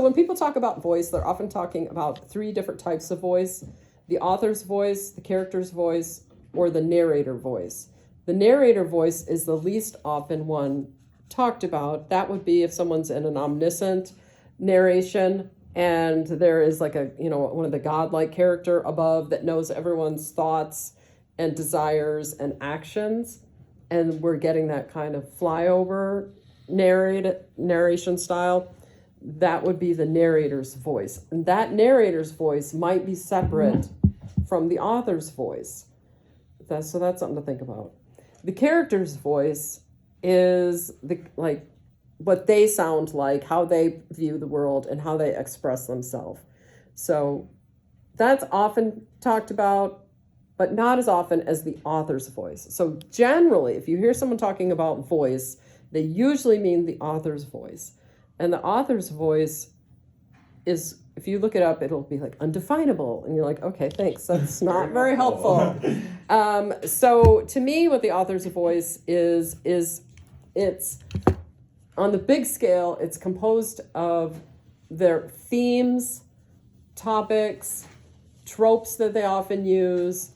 When people talk about voice, they're often talking about three different types of voice: the author's voice, the character's voice, or the narrator voice. The narrator voice is the least often one talked about. That would be if someone's in an omniscient narration and there is like one of the godlike character above that knows everyone's thoughts and desires and actions, and we're getting that kind of flyover narration style. That would be the narrator's voice. And that narrator's voice might be separate from the author's voice. So that's something to think about. The character's voice is what they sound like, how they view the world, and how they express themselves. So that's often talked about, but not as often as the author's voice. So generally, if you hear someone talking about voice, they usually mean the author's voice. And the author's voice is, if you look it up, it'll be like undefinable. And you're like, okay, thanks. That's not very helpful. So to me, what the author's voice is it's, on the big scale, it's composed of their themes, topics, tropes that they often use,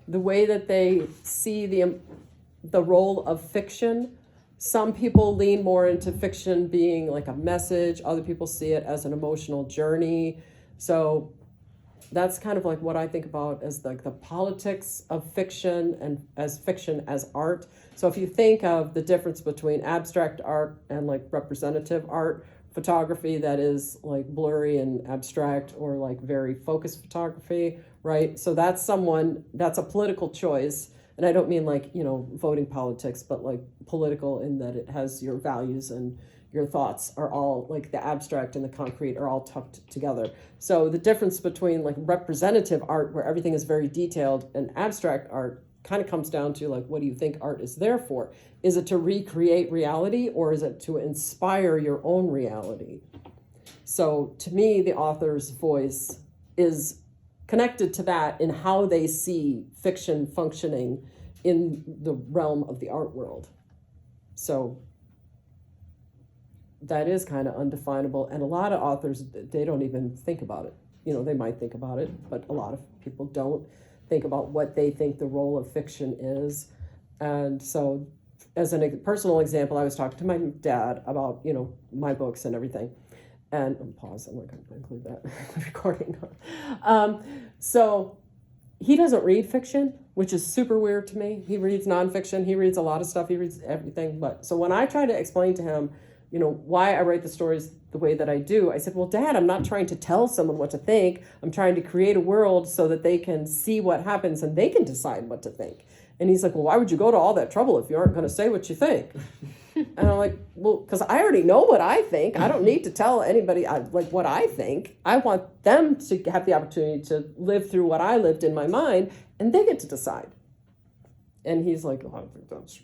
the way that they see the role of fiction. Some people lean more into fiction being like a message. Other people see it as an emotional journey. So that's kind of like what I think about as like the politics of fiction and as fiction as art. So if you think of the difference between abstract art and like representative art, photography that is like blurry and abstract, or like very focused photography, right? So that's a political choice. And I don't mean like, voting politics, but like political in that it has your values and your thoughts are all like the abstract and the concrete are all tucked together. So the difference between like representative art, where everything is very detailed, and abstract art kind of comes down to like, what do you think art is there for? Is it to recreate reality, or is it to inspire your own reality? So to me, the author's voice is connected to that in how they see fiction functioning in the realm of the art world. So that is kind of undefinable. And a lot of authors, they don't even think about it. They might think about it, but a lot of people don't think about what they think the role of fiction is. And so as a personal example, I was talking to my dad about, my books and everything. And pause, I'm not going to include that in the recording. So he doesn't read fiction, which is super weird to me. He reads nonfiction. He reads a lot of stuff. He reads everything. But so when I try to explain to him, why I write the stories the way that I do, I said, well, Dad, I'm not trying to tell someone what to think. I'm trying to create a world so that they can see what happens and they can decide what to think. And he's like, well, why would you go to all that trouble if you aren't going to say what you think? And I'm like, well, because I already know what I think. I don't need to tell anybody what I think. I want them to have the opportunity to live through what I lived in my mind, and they get to decide. And he's like, oh, I think that's,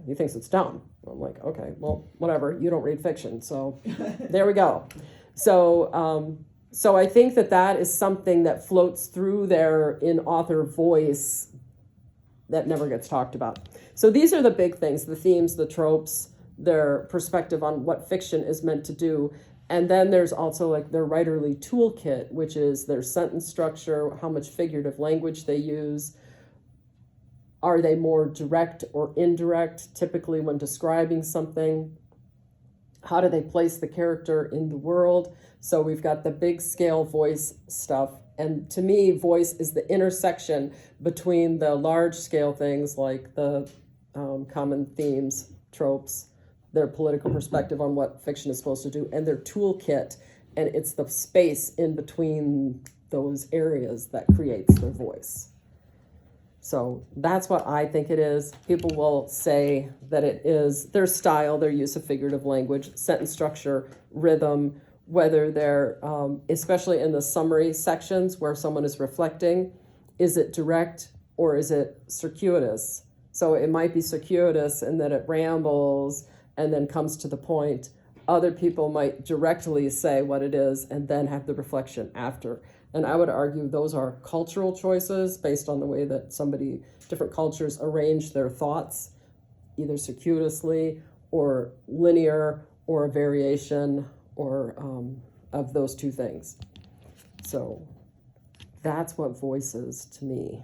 he thinks it's dumb. I'm like, okay, well, whatever. You don't read fiction, so there we go. So, so I think that is something that floats through there in author voice that never gets talked about. So these are the big things: the themes, the tropes, their perspective on what fiction is meant to do. And then there's also like their writerly toolkit, which is their sentence structure, how much figurative language they use. Are they more direct or indirect, typically when describing something? How do they place the character in the world? So we've got the big scale voice stuff. And to me, voice is the intersection between the large scale things like the common themes, tropes, their political perspective on what fiction is supposed to do, and their toolkit. And it's the space in between those areas that creates their voice. So that's what I think it is. People will say that it is their style, their use of figurative language, sentence structure, rhythm, whether they're, especially in the summary sections where someone is reflecting, is it direct or is it circuitous? So it might be circuitous in that it rambles and then comes to the point. Other people might directly say what it is and then have the reflection after. And I would argue those are cultural choices based on the way that different cultures arrange their thoughts, either circuitously or linear or a variation or of those two things. So that's what voice is to me.